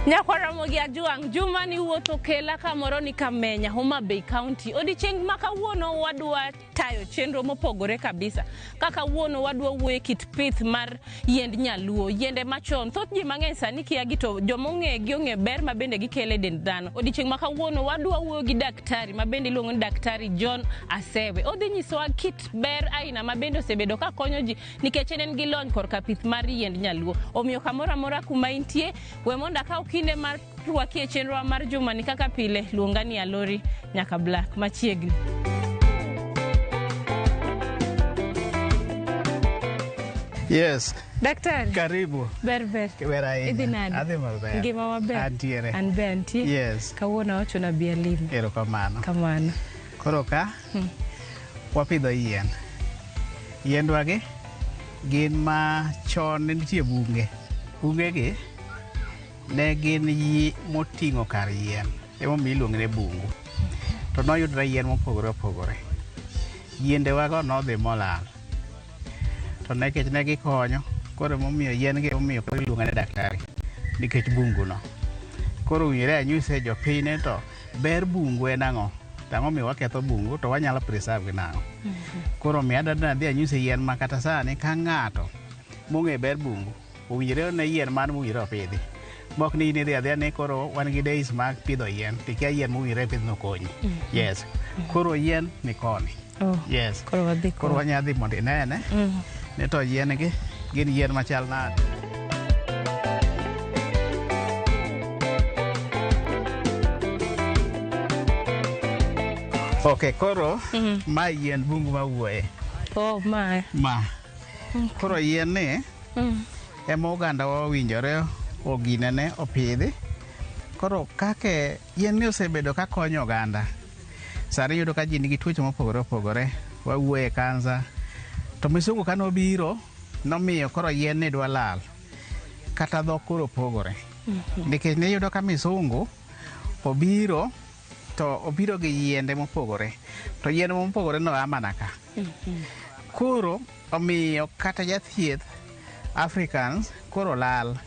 Nyakwara mogi ajuang Juma ni wuotho kela kamoro ni Kamenya, Homa Bay County. Odiochieng' ma kawuono wadwa tayo chenro mopogore kabisa. Kaka wuono wadwa wuoye kit pith mar yiend nyaluo, yiende machon. Thoth ji mang'eny sani kia gi to jomong'e gi ong'e ber ma bende gikele dend dhano. Odiochieng' ma kawuono wadwa wuoyo gi daktari ma bende iluongo ni Daktari John Asewe. Odhi nyisowa kit ber aina ma bende osebedo ka konyo ji nikech en gi lony korka pith mar yiend nyaluo. Omiyo kamoro amora kuma intie, we mondo akaw kinde mar rwaki e chenro mar Juma ni kaka pile, luonga ni Alori nyaka Black machiegni. Yes. Daktari. Karibu. Ber. Idhi nade? Adhi maber. Ngima maber. Antiere. An be antie. Yes. Kawuono wacho na bia limo. Erokamano. Kamano. Koro ka wapidho yien. Yiendwa gi gin ma chon ne nitie bunge. Bunge gi ne gin moting'o kar yien. Emomiyo iluongo ne bungu. To noyudre yien mopogore opogore. Yiende wago nodhi molal. To nekech ne gikonyo, koro momiyo yien gi omiyo koro iluongo ne daktari nikech bungu no. Koro winjore anyise jopiny to ber bungu en ang'o? Tang'o miyo waketho bungu to wanyalo preserve gi nang'o? Koro miyo adhi anyise yien ma kata sani ka ng'ato mong'e ber bungu, owinjore ne yien man mowinjore opidhi. Mok ni idhi adhiya ni koro wan gi days mag pidho yien, tikia yien mowinjore pidh nokonyi. Yes. Koro yien ni koni. Yes. Koro wanyadhi mondo inene. Ne to yien gi gin yien machal nade. Okay, koro ma yien bungu ma wuoye. Ma. Koro yien ni ema oganda owinjore oginene opidhi. Koro kake yien ni osebedo ka konyo oganda. Sari yudo ka ji nigi tuoche mopogore opogore. Wawuoye kansa. To misungu kanobiro nomiyo koro yien ni dwa lal. Kata dhok koro pogore. Nikech ne yudo ka misungu obiro to obiro gi yiende mopogore. To yiende mopogore no amana ka. Koro omiyo kata jathieth Africans koro lal.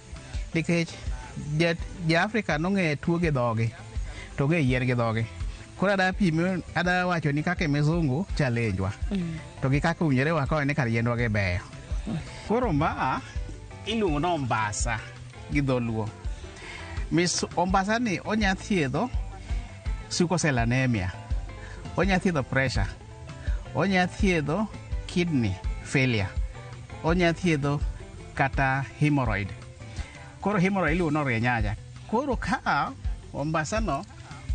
Nikech ja-Africa nong'e tuo gi dhogi. To ng'e yien gi dhogi. Koro ada wacho ni kaka misungu challenge-wa. To gi kaka unyere wako ni kar yiendwa gi beyo. Koro ma iluongo no ombasa gi dholuo. Ombasa ni onya thiedho sickle cell anemia. Onya thiedho pressure. Onya thiedho kidney failure. Onya thiedho kata hemorrhoid. Koro hemorrhoid iluongo no rienyaja. Koro ka ombasa no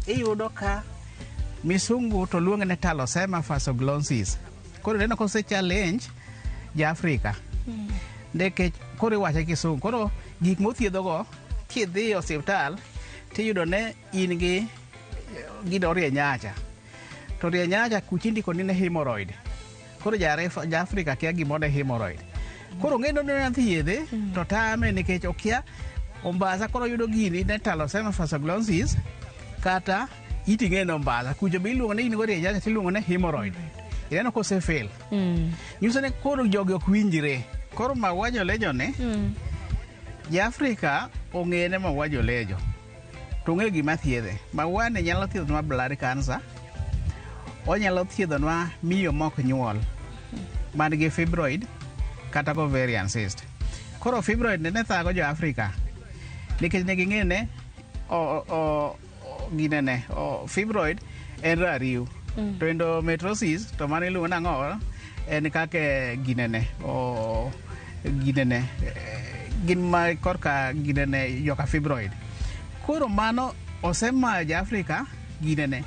iyudo ka misungu to luonge ne Thalassemia phaseologis. Koro neno kose challenge ja-Afrika. Ndekech koro iwache kisungu. Koro gik mothiedho go kidhi osiptal tiyudo ne in gi gido rienyaja. To rienyaja kuchindiko ni ne hemorrhoid. Koro ja-Afrika kia gimone hemorrhoid. Koro ng'eno ne thiedhe to tame nikech okia ombasa koro yudo gini ne Thalassemia phaseologis kata iting'e no ombasa. Kucho be iluongo ne in go rienyaja tiluongo ne hemorrhoid. Ineno kose fail. Nyiso ne koro jogi ok winjre. Koro mawajo lejo ne ja-Afrika ong'ene mawajo lejo. To ong'e gima thiedhe. Mawane nyalo thiedhonwa blood cancer. Onyalo thiedhonwa miyo mok nyuol. Man gi fibroid kata ovarian cyst. Koro fibroid ne thago jo-Afrika. Nikech ne ging'ene ginene fibroid en rariw. To endometriosis to mano iluongo nang'o en kake ginene gin ma korka ginene joka fibroid. Koro mano osemayo ja-Afrika ginene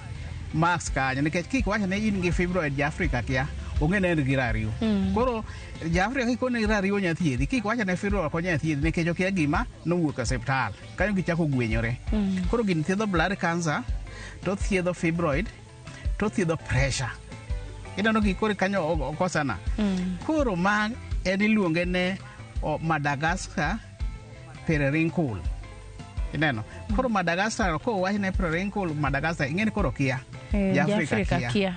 max kanyo nikech kik wacho ne in gi fibroid ja-Afrika kia ong'e ne en gi rariw. Koro ja-Afrika kikone rariw onya thiedhi, kik wacho ne fibroid ok onya thiedhi nikech okia gima nowuok e osiptal. Kanyo gichako gwenyore. Koro gini thiedho blood cancer, to thiedho fibroid, to thiedho pressure. Ineno gi koro kanyo okosana. Koro ma en iluonge ne Madagascar periwinkle. Ineno. Koro Madagascar ko wach ne periwinkle Madagascar ing'eni koro kia. Ja-Afrika kia.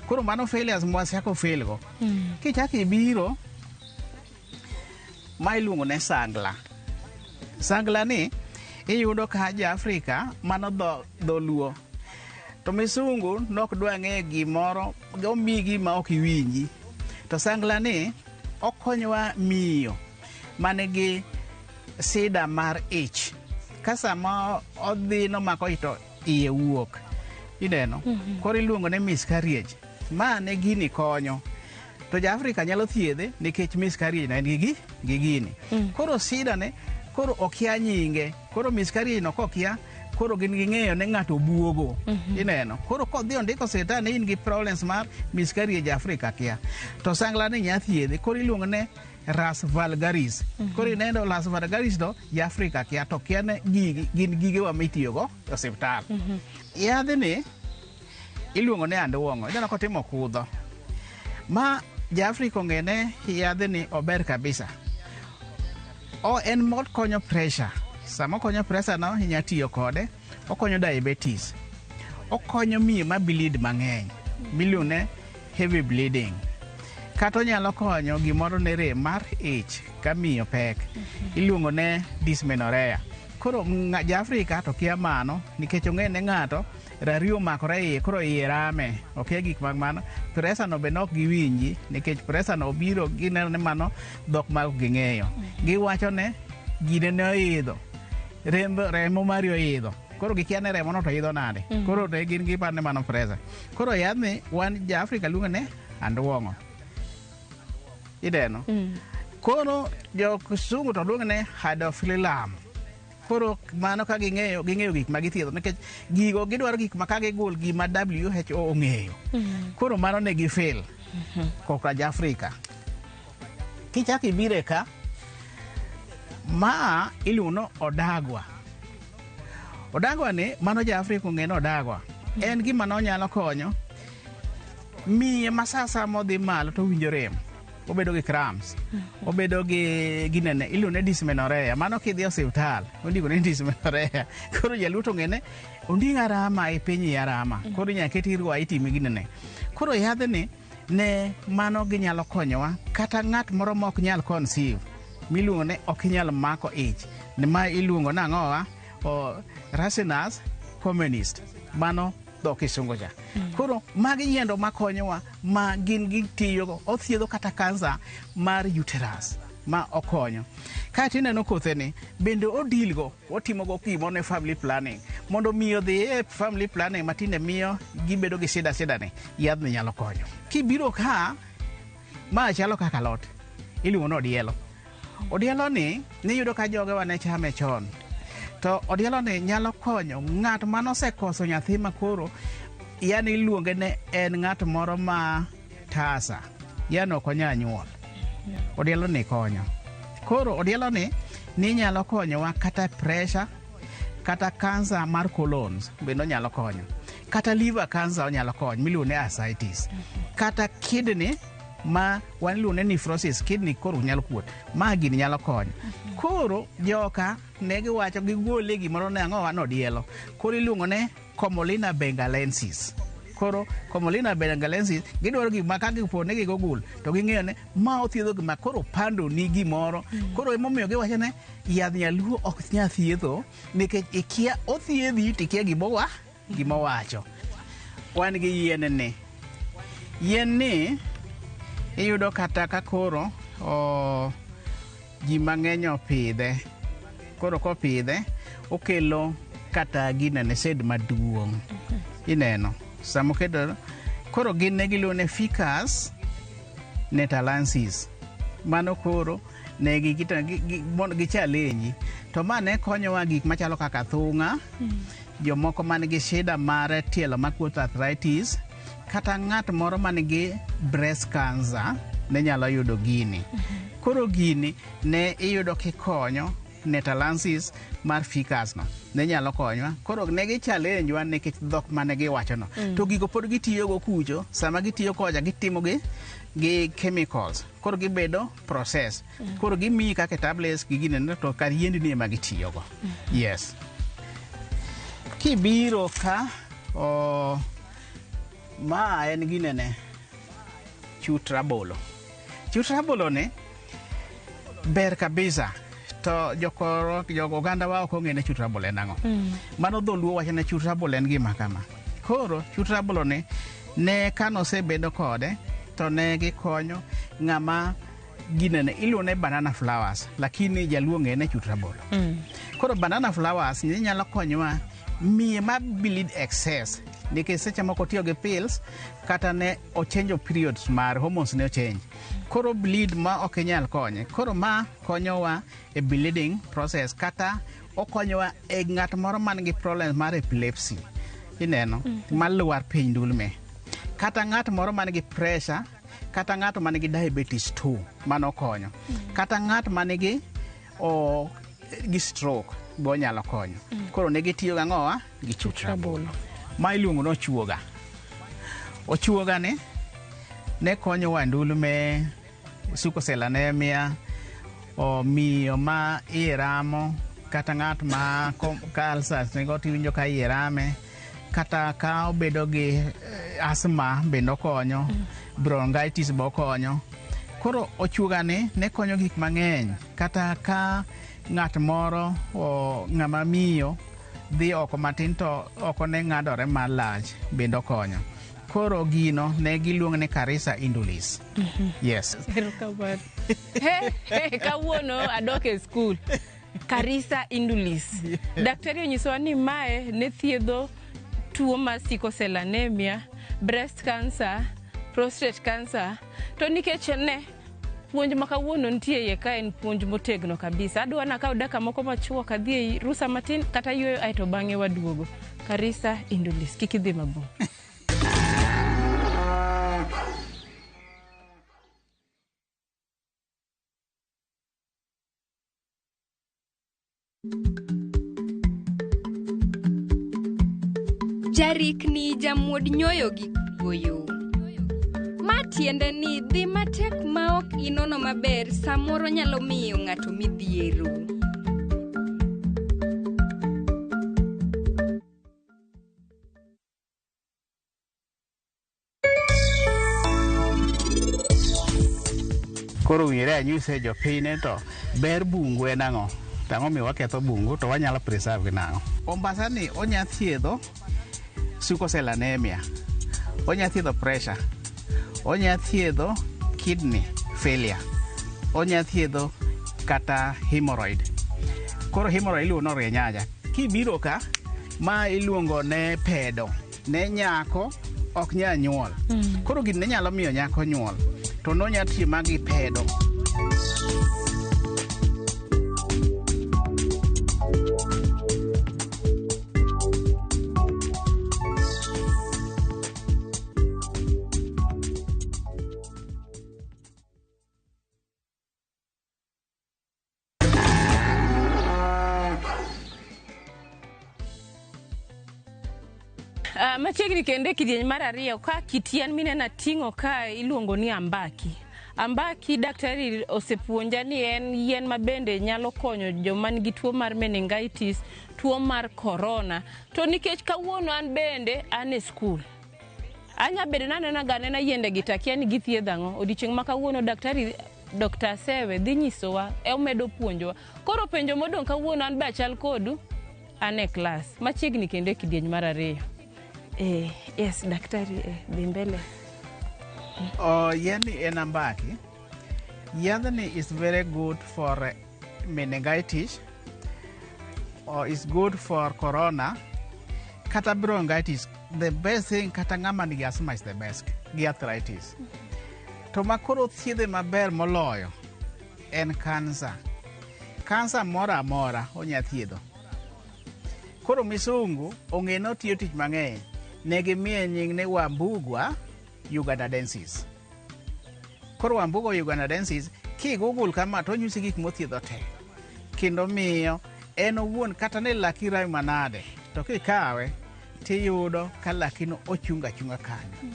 Koro mano failures mwasako fail go. Kichako ibiro ma iluongo ne sangla. Sangla ni iyudo ka Ja-Afrika mano dholuo to misungu nok dwa ng'e gimoro omiyi gima ok iwinji to sangla ni okonyowa miyo manigi sida mar ich ka sama odhi nomako ito iye wuok ineno koro iluongo ne miscarriage ma ne gini konyo to Ja-Afrika nyalo thiedhe nikech miscarriage na en gi gini koro sida ne koro okia nyinge koro miscarriage no kokia koro gin ging'eyo ne ng'ato buogo ineno koro kodhi ondiko sirkal ne in gi problems mar miscarriage Ja-Afrika kia to sangla ni nya thiedhe koro iluongo ne ras vulgaris koro ineno ras vulgaris do Ja-Afrika kia to kia ne gin gigewa mitiyogo e osiptal yadhe ni iluongo ne anduong'o ineno kotimo kudho ma Ja-Afrika ong'e ne yadhe ni ober kabisa en mod konyo pressure sama okonyo pressure no inya tiyo kode okonyo diabetes okonyo miyo ma bleed mang'eny miluongo heavy bleeding kata onyalo konyo gimoro ne rem mar ich ka miyo pek iluongo ne dysmenorrhea koro Ja-Afrika to kia mano nikech ong'e ne ng'ato rariyo makore iye koro iye rame okia gik mag mano pressure no be nok giwinji nikech pressure no obiro gineno ne mano dhok ma ok ging'eyo giwacho ne gine ne oidho remo mari oidho koro gikia ne remo no to idho nade koro ne gin giparo ne mano pressure koro yadhni wan Ja-Afrika luongo ne anduong'o ideno koro jo-Kisungu to luongo ne hydrophilium koro mano ka ging'eyo gik ma githiedho nikech gigo gidwaro gik ma ka gigol gima WHO ong'eyo koro mano ne gifil koka Ja-Afrika kichako ibire ka ma iluongo odagwa ni mano Ja-Afrika ong'e no odagwa en gima no nyalo konyo miye masasa modhi malo to winjo rem obedo gi cramps obedo gi ginene iluongo ne dysmenorrhea mano kidhi osiptal ondiko ne dysmenorrhea koro jaluo to ng'ene onding arama e piny arama koro nyaka ket irwa itime ginene koro yadhni ne mano ginyalo konyowa kata ng'at moro ma ok nyal conceive miluongo ne ok nyal mako ich ne ma iluongo nang'owa Rasinas communist mano dho Kisungu cha koro magi yiendo makonyowa ma gin gitiyogo othiedho kata kansa mar uterus ma okonyo kati ineno kotheni bende odilgo otimogo gimo ne family planning mondo miyo dhi e family planning matinde miyo gibedo gi sida ni yadhni nyalo konyo kibiro ka ma chalo kaka lot iluongo no odielo ni niyudo ka jogewa ne chame chon to odielo ni nyalo konyo ng'at manosekoso nyathi makoro yani iluonge ne en ng'at moro ma tasa yani ok onya nyuol odielo ni konyo koro odielo ni nyalo konyowa kata pressure kata kansa mar colons bende nyalo konyo kata liver cancer onyalo konyo miluongo ne ascites kata kidney ma wan iluongo ne nephrosis kidney koro nyalo kuot ma gini nyalo konyo koro joka ne giwacho gigole gimoro ne ang'owa no odielo koro iluongo ne Comolina bengalensis koro Comolina bengalensis gidwaro gima ka gipo ne gigogul to ging'eyo ne ma othiedho gima koro pando ni gimoro koro emomiyo giwacho ne yadh nyaluo ok nya thiedho nikech ikia othiedhi tikia gimowacho wan gi yien ni iyudo kata ka koro ji mang'eny opidhe koro kopidhe okelo kata ginene sed maduong' ineno samokedo koro gin ne giluongo ne Ficus netalensis mano koro ne gichalenji to ma ne konyowa gik machalo kaka thung'a jomoko man gi shida mar tielo makuot arthritis kata ng'at moro man gi breast cancer ne nyalo yudo gini koro gini ne iyudo kikonyo netalensis mar Ficus no ne nyalo konyowa koro ne gichalenjwa nikech dhok mane giwacho no to gigo pod gitiyogo kucho sama gitiyo koja gitimo gi chemicals koro gibedo process koro gimiyi kaka tablets gi gine to kar yiendni ema gitiyogo yes kibiro ka ma en ginene chut rabolo ne ber kabisa to jogo oganda wa ok ong'e ne chut rabolo en ang'o. Mano dholuo wacho ne chut rabolo en gima kama. Koro chut rabolo ne kanosebedo kode to ne gikonyo ng'ama ginene iluone banana flowers lakini jaluo ng'e ne chut rabolo. Koro banana flowers ni nyalo konyowa miye ma bleed excess nikech seche moko tiyo gi pills kata ne ochenjo periods mar hormones ne ochange. Koro bleed ma ok inyal konye. Koro ma konyowa e bleeding process kata okonyowa e ng'at moro man gi problems mar epilepsy. Ineno maluar piny ndulme. Kata ng'at moro man gi pressure kata ng'at man gi diabetes 2 mano konyo. Kata ng'at man gi stroke bo nyalo konyo. Koro ne gitiyo gang'owa gi chut rabolo. Ma iluongo nochuoga. Ochuoga ne konyo wa ndulme, sickle cell anemia, miyo ma iye ramo, kata ng'at ma ulcers ne go tiwinjo ka iye rame, kata ka obedo gi asthma bende konyo, bronchitis bo konyo. Koro ochuoga ne konyo gik mang'eny, kata ka ng'at moro ng'ama miyo dhi oko matin to oko ne ng'adore malach bende konyo. Koro gino ne giluongo ni Carissa Indulis. Yes. Kawuono adok e skul. Carissa Indulis. Daktari onyisowa ni mae ne thiedho tuo mar sickle cell anemia, breast cancer, prostate cancer. To nikech ne puonj ma kawuono nitie iye ka en puonj motegno kabisa. Adwa nakawo dakika moko machuok adhi e rusa matin kata yweyo aeto bang'e waduogo. Carissa Indulis, kik idhi mabor. Jarikni jamuod nyoyo gi kuoyo. Ma tiende ni dhi matek ma ok inono maber samoro nyalo miyo ng'ato midhiero. Koro wire anyise jopiny to ber bungu en ang'o. Tang'o mi waketho bungu to wanyalo preserve nang'o. Ombasa ni onya thiedho sickle cell anemia. Onya thiedho pressure. Onya thiedho kidney failure. Onya thiedho kata hemorrhoid. Koro hemorrhoid iluongo renyaja. Kibiro ka ma iluongo ne pedo ne nyako ok nya nyuol. Koro gini ne nyalo miyo nyako nyuol. To nonya tiyo magi pedo. Machiegni kende kidieny mar ariyo ka kit yien minena ting'o ka iluongo ni ambaki. Ambaki daktari osepuonja ni en yien ma bende nyalo konyo joma nigi tuo mar meningitis, tuo mar corona. To nikech kawuono an bende an e skul. Anya bende nanena yiende gi takia ni githiedho ang'o. Odiochieng' ma kawuono daktari Dr. Sewe dhi nyisowa omedo puonjowa. Koro penjo modong' kawuono an be achal kodu an e klas. Machiegni kende kidieny mar ariyo. Yes, daktari, dhi mbele. Yeni en ambaki. Yadhni is very good for meningitis, or is good for corona, kata bronchitis. The best thing, kata ng'ama nigi asthma is the best, gi arthritis. To makoro thiedhe maber moloyo en cancer. Cancer mora amora onya thiedho. Koro misungu ong'e notiyo tich mang'eny. Negi miye nying ne Wambugua ugandadensis. Koro Wambugua ugandadensis kigugul kama to nyusi gik mothiedho te. Kendo miyo en owuon kata ne laki rai manade to kikawe tiyudo ka lakino ochunga chunga kanyo.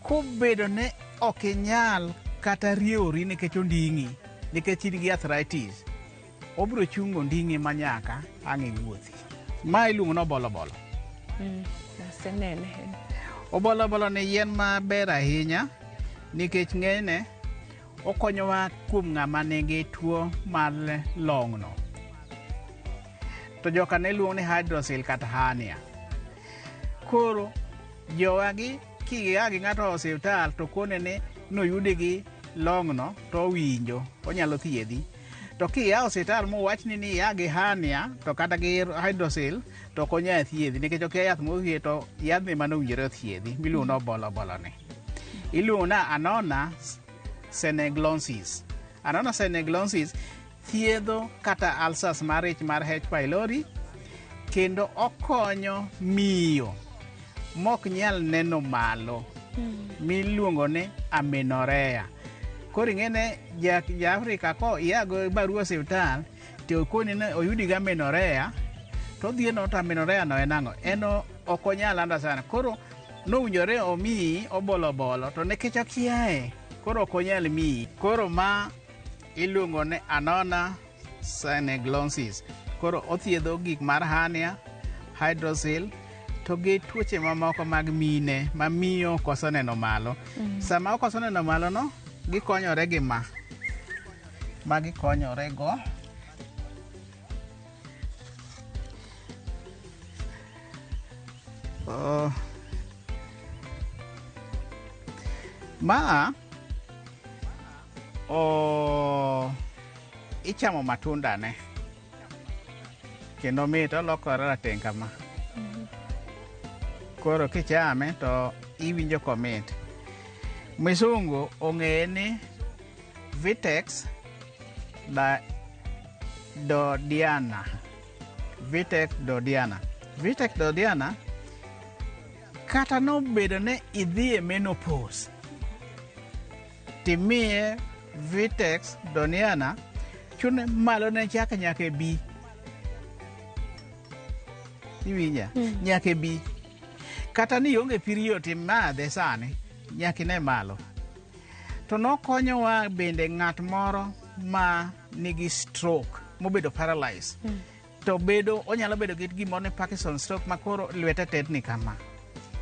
Kubedo ne ok inyal kata riewori nikech onding'i nikech in gi arthritis. Obiro chungo nding'i manyaka ang' iwuothi. Ma iluongo no bolobolo. Obolobolo ni yien maber ahinya nikech ng'enyne okonyowa kuom ng'ama nigi tuo mar long'no. To joka ne luongo ni hydrocele kata hernia. Koro jowagi kigia gi ng'ato osiptal to kone ni noyudi gi long'no to owinjo onyalo thiedhi. To kia osiptal mowachni ni ya gi hernia to kata gi hydrocele to konya thiedhi nikech ok yath mothiedhi to yadhni mano owinjore thiedhi miluongo ni obolo ni. Iluongo na Annona senegallensis. Annona senegallensis thiedho kata ulcers mar ich mar H. pylori kendo okonyo miyo mok nyal neno malo miluongo ni amenorrhea. Koro ing'ene ja Afrika ko iago barua osiptal to koni ne oyudi gi amenorrhea to dhieno to amenorrhea no en ang'o? En ok onyal understand. Koro nowinjore omiyi obolo to nikech okiaye koro ok onyal miyi. Koro ma iluongo ni Annona senegallensis. Koro othiedho gik mar hernia, hydrocele to gi tuoche mamoko mag mine ma miyo koso neno malo. Sama okoso neno malo no gikonyore gi ma gikonyore go. Ichamo matunda ne kendo mit olokore rateng' kama. Koro kichame to iwinjo komit. Misungu ong'eye ni Vitex dodiana. Vitex dodiana kata nobedo ne idhie menopause timiye Vitex dodiana chune malo ne chaka nyaka bi. Iwinja? Nyaka bi. Kata ni onge period imadhe sani nyaka ne malo. To nokonyowa bende ng'at moro ma nigi stroke mobedo paralyzed. To onyalo bedo gi gimoro ni Parkinson stroke ma koro lwete tetni kama.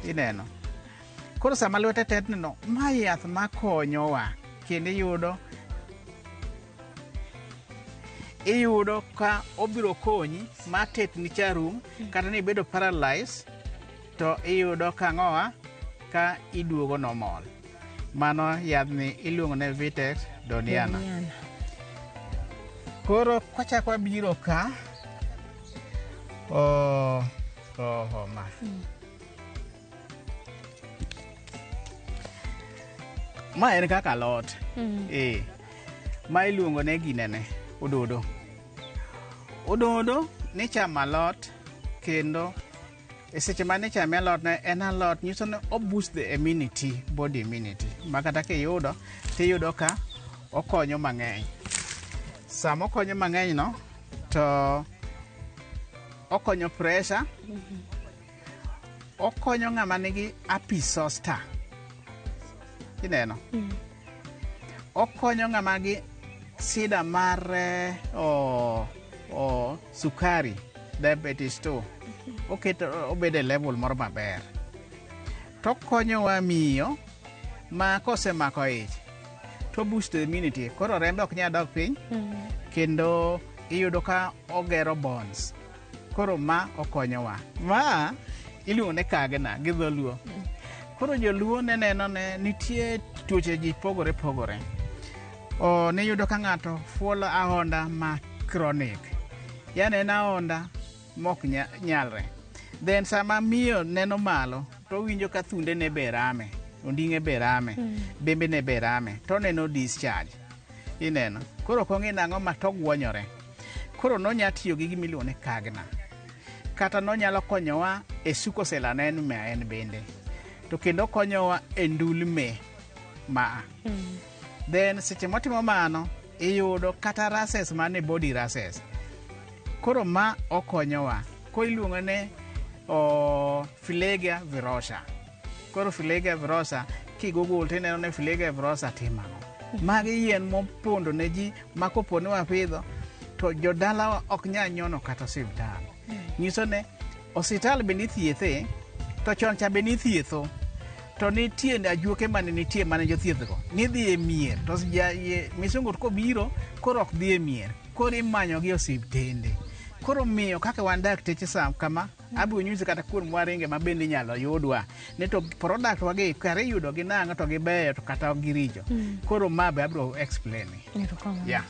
Ineno. Koro sama lwete tetni no ma yath makonyowa kendo iyudo ka obiro konyi ma tetni charum kata ni bedo paralyzed to iyudo ka ng'owa ka iduogo normal. Mano yadhni iluongo ne Vitex dodiana. Koro kwachako wabiro ka ma en kaka alot. Ma iluongo ne ginene ododo. Ododo ni chamo alot kendo e seche mane chame alot ne en alot nyiso ni o boost the immunity, body immunity. Ma kata kiyudo tiyudo ka okonyo mang'eny. Sama okonyo mang'eny no to okonyo pressure. Okonyo ng'ama nigi herpes zoster. Ineno? Okonyo ng'ama gi sida mar sukari, diabetes 2. Oketo obede level moro maber. To konyowa miyo ma kosemako ich to boost the immunity. Koro rembe ok nyal dok piny kendo iyudo ka ogero bones. Koro ma okonyowa. Ma iluongo ne kagna gi dholuo. Koro joluo neno ne nitie tuoche ji pogore. Niyudo ka ng'ato fuolo ahonda ma chronic. Yani en ahonda mok nyalre. Then sama miyo neno malo to winjo ka thunde ne be rame, onding'e be rame, bembe ne be rame, to neno discharge. Ineno. Koro kong'e nang'o ma to gwonyore. Koro nonya tiyo gi gimiluongo ne kagna. Kata nonyalo konyowa e suko selanen ma en bende. To kendo konyowa e ndulme ma. Then seche motimo mano iyudo kata rashes mane body rashes. Koro ma okonyowa. Ko iluongo ne Filaria virosa. Koro Filaria virosa kigogol tineno ne Filaria virosa timano. Magi yien mopondo ne ji ma kopo ne wapidho to jodalawa ok nyal nyono kata osiptal. Nyiso ne osiptal be nithiethe to chon cha be nithietho. to nitie ajuoke mane nitie mane jothiethgo nidhi e mier to misungu ko biro koro ok dhi e mier koro imanyogi osiptende koro miyo kaka wan dakteche sam kama abiro nyisi kata kuon mwaringe ma bende inyalo yudwa ne to product wagi kare yudo gi nang'o to gibeyo to kata ok giricho koro ma be abiro explain yeah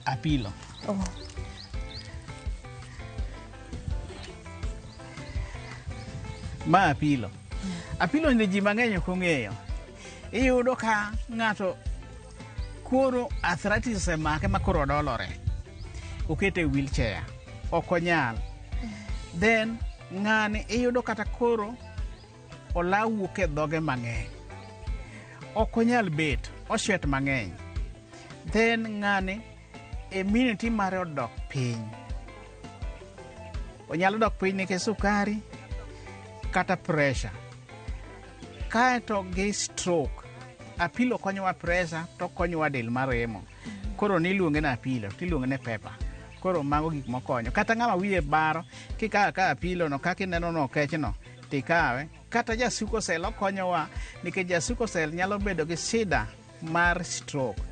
apilo ma apilo ni ji mang'eny ok ong'eyo iyudo ka ng'ato koro arthritis osemake ma koro odolore okete wheelchair ok onyal then ng'ani iyudo kata koro olaw wuok e dhoge mang'eny ok onyal bet oshet mang'eny then ng'ani immunity mare odok piny onyalo dok piny nikech sukari kata pressure kaeto gi stroke apilo konyowa pressure to konyowa del maremo koro niluonge na apilo tiluonge ne pepper koro mago gik mokonyo kata ng'ama wiye baro kikawe ka apilo no kaka ineno no kechno tikawe kata jasuko sel okonyowa nikech jasuko sel nyalo bedo gi shida mar stroke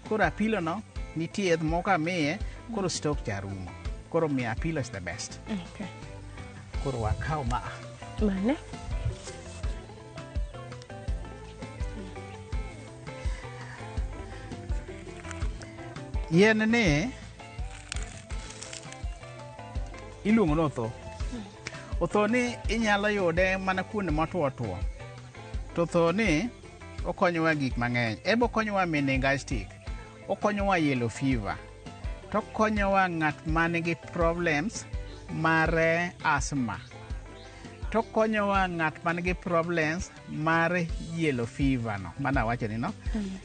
koro apilo no nitie moko amiye koro stroke charumo koro miya apilo is the best koro wakaw mane yien ni iluongo no otho ni inyalo yude mana kuonde motwo to otho ni okonyowa gik mang'eny ebo konyowa meningistic okonyowa yellow fever to konyowa ng'at manigi problems mar asthma to konyowa ng'at manigi problems mar yellow fever no mana wacho ni no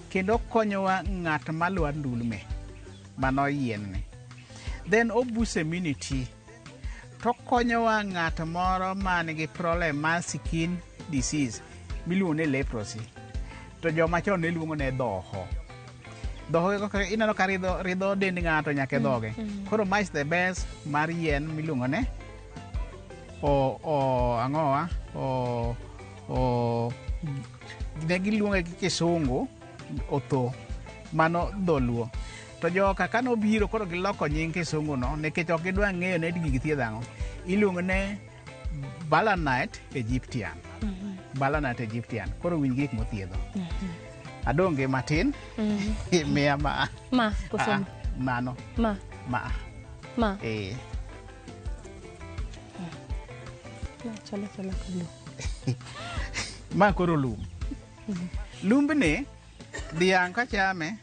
kendo konyowa ng'at malwar ndulme mano yien ni then obus immunity to konyowa ng'at moro manigi problem mar skin disease miluongo ni leprosy to joma chon ne luongo ne dhoho ineno ka ridho dend ng'ato nyaka dhoge koro ma is the best mar yien miluongo ne ang'owa ne giluonge gi kisungu otho mano dholuo to joka kanobiro koro giloko nying kisungu no nikech ok gidwa ng'eyo ne gigi thiedho ang'o iluongo ne balanite egyptian koro winj gik mothiedho adonge matin miya mano ma koro lumbni dhiang' kachame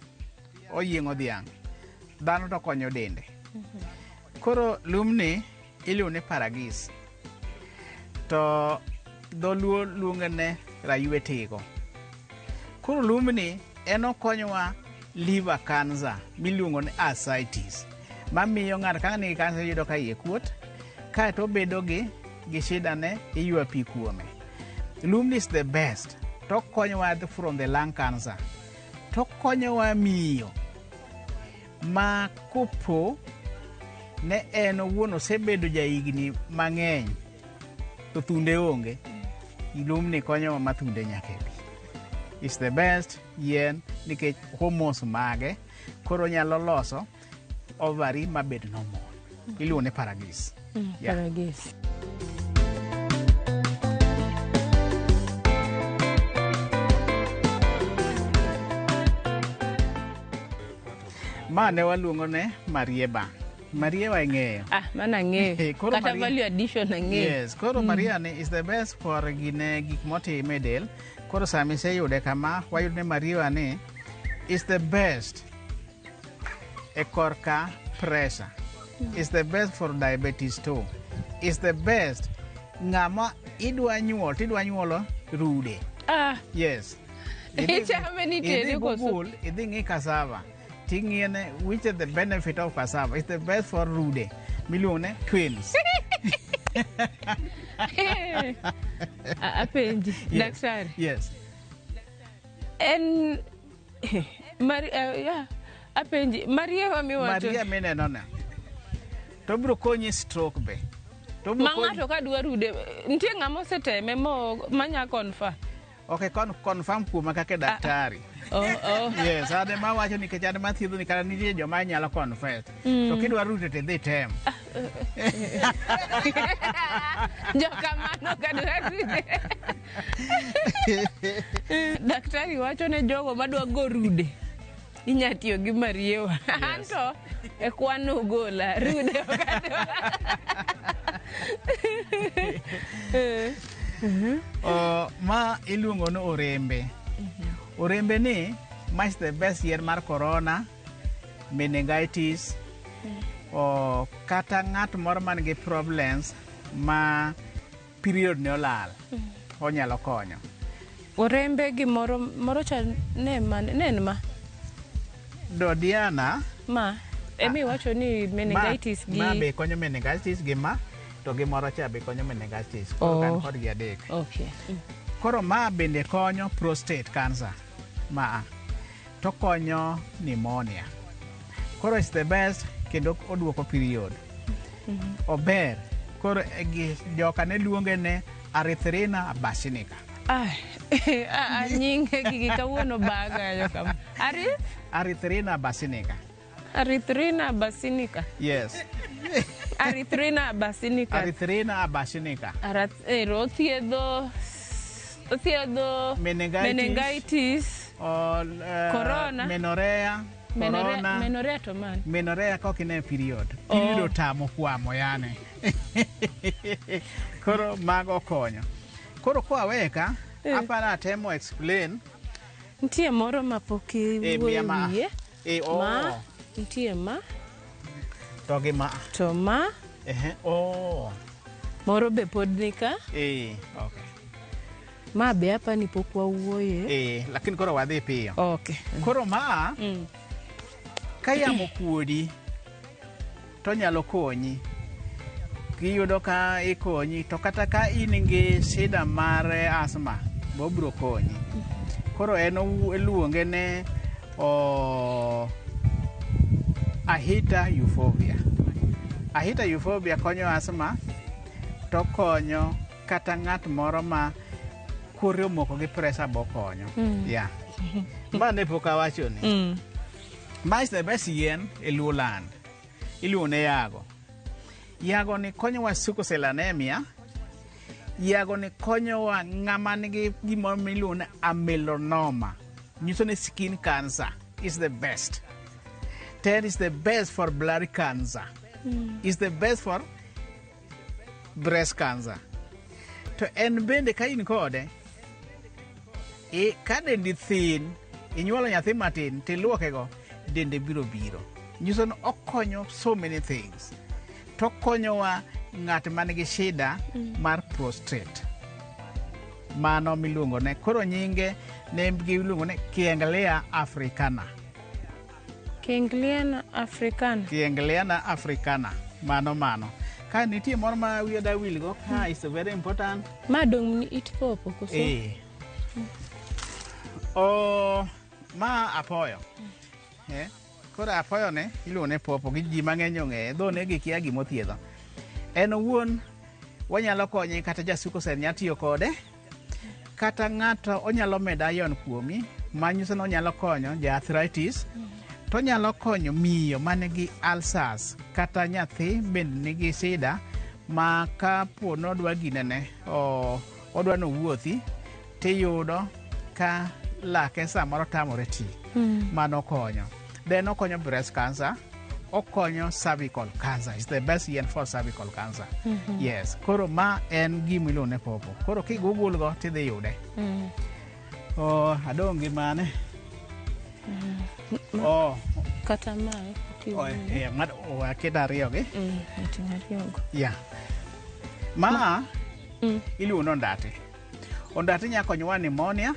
oyieng'o dhiang' dhano to konyo dende koro lumbni iluongo ne paragis to dholuo luonge ne raywe tigo koro lumbni en okonyowa liver cancer miluongo ni ascites mamiyo ng'ato ka nigi kansa yudo ka iye kuot kaeto bedo gi shida ne iywa pi kuome lumbni is the best to konyowa from the lung cancer to konyowa miyo ma kopo ne en owuon osebedo jahigni mang'eny to thunde onge lumbni konyowa ma thunde nyaka bi is the best yien nikech hormones mage koro nyalo loso ovary mabed normal iluongo ne paragis paragis ma ne waluongo ne marieba ing'eyo mana ng'eyo kata value addition ang'eyo yes koro maria ni is the best for gik motime del koro sami iseyude kama wayudo ne marieba ni is the best e korka pressure is the best for diabetes too is the best ng'ama idwa nyuolo rude yes idhi ng'i cassava ting'ine which is the benefit of cassava is the best for rude miluongo ne twins apenji daktari yes en apenji marieba miwacho maria mineno na to biro konyi stroke be To ma ng'ato ka dwa rude nitie ng'ama oseteme manya confirm. Okay, confirm kuoma kaka daktari. Yes, ade ma wacho ni kech ade ma thiedho ni kata nitie joma nyalo confess. To kidwa rude to dhi tem. Jokamano kadwa rude. Daktari wacho ne jogo madwa go rude inya tiyo gi mariewa. Anto e kwano gola rude okadwa. Ma iluongo ni orembe. Orembe ni much the best year mar corona, meningitis, kata ng'at moro man gi problems ma period ne olal. Onyalo konyo. Orembe gi moro cha ne ma Dodiana ma emi wacho ni meningitis gi ma be konyo meningitis gi ma to gi moro cha be konyo meningitis. Koro kan kod gi adek. Okay. Koro ma bende konyo prostate cancer. Ma to konyo pneumonia. Koro is the best kendo oduoko period. Ober. Koro joka ne luonge ne Erythrina basilica. Nyinge gigi kawuono baga joka. Erythrina basilica. Erythrina basilica. Yes. Erythrina basilica. Erythrina basilica. Othiedho meningitis, corona, menorrhea to man. Menorrhea kok ine period. Period otamo kwamo yani. Koro mago konyo. Koro kwa weka apana temo explain. Ntie moro mapok iwuoye. Ma ntie ma. To gi ma. To ma. Moro be pod nika. Okay. Ma be hapa ni pok wawuoye. Lakini koro wadhi piyo. Okay. Koro ma ka yamo kuodi to nyalo konyi. Kiyudo ka ikonyi to kata ka in gi shida mar asma bobro konyi. Koro en iluonge ne Ahita euphorbia. Ahita euphorbia konyo asma to konyo kata ng'at moro ma kore omoko gi pressure bo konyo. Ma ne pok awacho ni. Ma is the best yien e luo land. Iluongo ne yago. Yago ni konyowa sickle cell anemia. Yago ni konyowa ng'ama nigi gimoro miluongo ni amelanoma. Nyiso ni skin cancer is the best. Then is the best for blood cancer. Is the best for breast cancer. To en bende ka in kode ka dendi thin inyuolo nyathi matin tiluoke go dende biro. Nyiso ni okonyo so many things. To konyowa ng'at man gi shida mar prostate. Mano miluongo ne koro nyinge ne giluongo ne Kienglea africana. Kienglea africana. Mano. Ka nitie moro ma wiyo da wil go ka is very important. Ma dong ni it popo koso. Ma apoyo. Koro apoyo ne iluongo ne popo gi ji mang'eny ong'eye dho ne gikia gimo thiedho. En owuon wanyalo konye kata jasuko sen nya tiyo kode. Kata ng'ato onyalo medo iron kuomi manyiso ni onyalo konyo ja arthritis. To nyalo konyo miyo manigi ulcers kata nyathi bende nigi shida ma ka po nodwa ginene odwa nowuothi tiyudo ka lake samoro tamore ti. Mano konyo. Then okonyo breast cancer. Okonyo cervical cancer. It's the best yien for cervical cancer. Yes. Koro ma en gimiluongo ne popo. Koro ki Google go tidhi yude. Adong gi mane. Kata mae. Akeda ariyo gi. Ma iluongo ondati. Ondati nyalo konyowa pneumonia.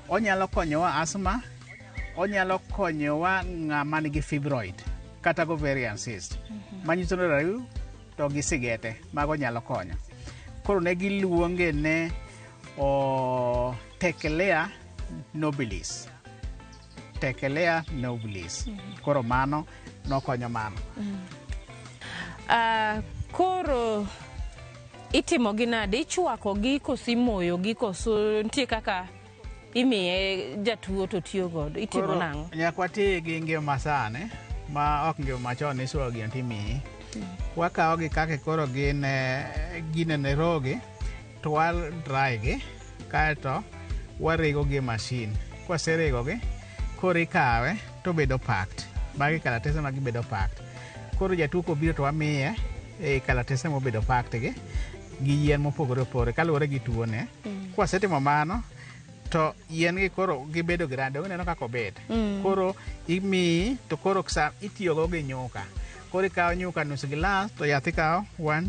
Onyalo konyowa asthma. Onyalo konyowa ng'ama nigi fibroid kata ovarian cyst. Manyiso ni rayu to gi sigete mago nyalo konyo. Koro ne giluonge ne Teckelea nobilis. Koro mano nokonyo mano. Koro Itimo gi nade? Ichwako gi koso imoyo gi koso nitie kaka imiye jatuo to tiyo godo? Itimo nang'o? Nyaka wati gi ngima masane ma ok ngima machon isuo gi antimiyi. Wakawo gi kaka koro gine ne rogi to wa dry gi kaeto warego gi masin. Kwaserego gi koro ikawe to bedo packed. Magi kalatese magi bedo packed. Koro jatuo kobiro to wamiye e kalatese mobedo packed gi yien mopogore opogore kaluwore gi tuone. Kwasetimo mano to yien gi koro gibedo grande, uneno kaka obed. Koro imiyi to koro itiyogo gi nyuka. Koro ikawo nyuka nus gilas to yath ikawo 1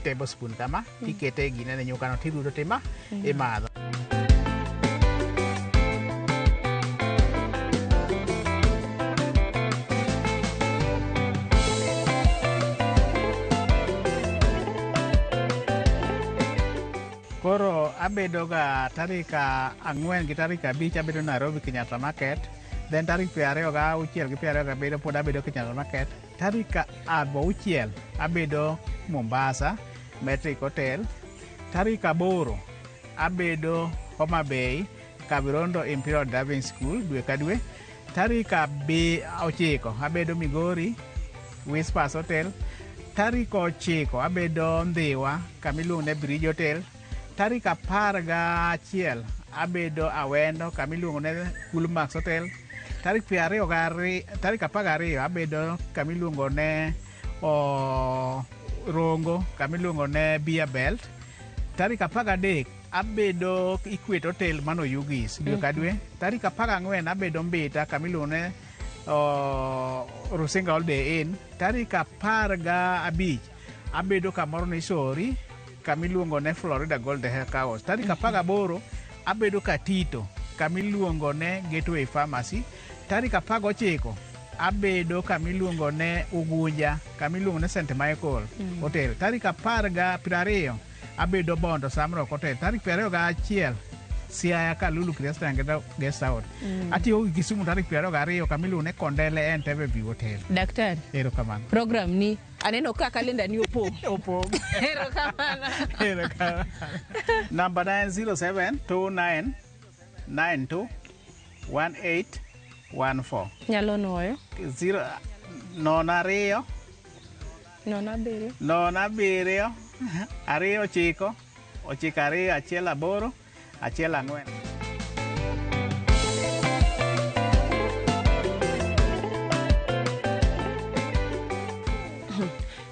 tablespoon kama ikete ginene nyuka no tirudo tima imadho. Koro abedo ga tarika 4 gi tarika 5 abedo Nairobi Kenyatta Market. Then tarik 26 gi 27 pod abedo Kenyatta Market. Tarika 6 abedo Mombasa Metric Hotel. Tarika 8 abedo Homa Bay Kavirondo Imperial Driving School dwe ka dwe. Tarika 9 abedo Migori Whispers Hotel. Tarika 9 abedo Ndhiwa kamiluongo ne Bridge Hotel. Tarika 11 abedo Awendo kamiluongo ne Coolmax Hotel. Tarika 12 abedo kamiluongo ne Rongo kamiluongo ne Beer Belt. Tarika 13 abedo Equate Hotel mano Yugis dwe ka dwe. Tarika 14 abedo Mbita kamiluongo ne Rusinga Holiday Inn. Tarika 15 abedo kamoro ni Sori kamiluongo ne Florida Gold House. Tarika 18 abedo Katito kamiluongo ne Gateway Pharmacy. Tarika 19 abedo kamiluongo ne Ugunja kamiluongo ne St. Michael Hotel. Tarika 20 abedo Bondo Samrock Hotel. Tarika 21 Siaya Kalulu Christian Guest House. Atiyo gi Kisumu tarika 22 kamiluongo ne Kondele Entebbe View Hotel. Daktari, erokamano. Program ni aneno ka kalenda ni opong. Erokamano. Number 90729921814. Nyalo nuoyo 02 07 29 29 1 4.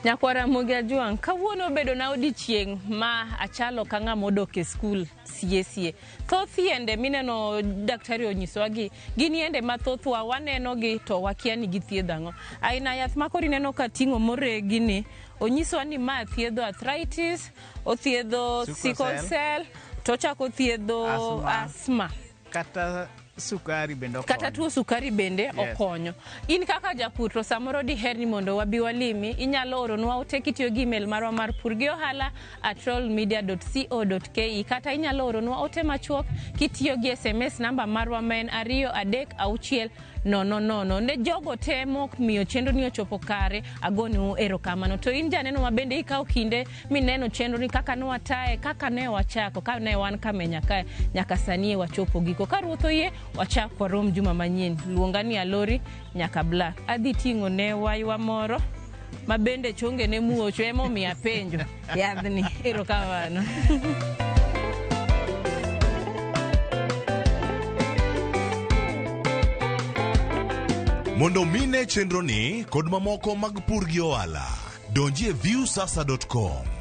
Nyakwara Mugi Ajwang', kawuono bedo na odiochieng' ma achalo ka ng'ama odok e skul sie. Thoth yiende mineno daktari onyisowa gi gin yiende mathothwa waneno gi to wakia ni githiedho ang'o. Aina yath ma koro ineno ka ting'o moregi ni onyisowa ni ma thiedho arthritis, othiedho sickle cell, to chako thiedho asthma. Kata sukari bende okonyo. Kata tuo sukari bende okonyo. In kaka japur to samoro diher ni mondo wabi walimi, inyalo oronwa ote kitiyo gi email marwa mar purgiohala@royalmedia.co.ke kata inyalo oronwa ote machuok kitiyo gi SMS namba marwa ma en 23600. Ne jogo temo miyo chenro ni ochopo kare, agoni erokamano. To in janeno ma bende ikawo kinde mineno chenro ni kaka ne wataye, kaka ne wachako, ka ne wan kamenya kae nyaka sani wachopo giko. Ka Ruoth oyie wachak warom juma manyien. Luonga ni Alori nyaka Black. Adhi ting'o ne waywa moro ma bende chonge ne muocho emo miya penjo yadhni. Erokamano. Mondo mine chenro ni kod mamoko mag pur gi ohala, donji e viewsasa.com.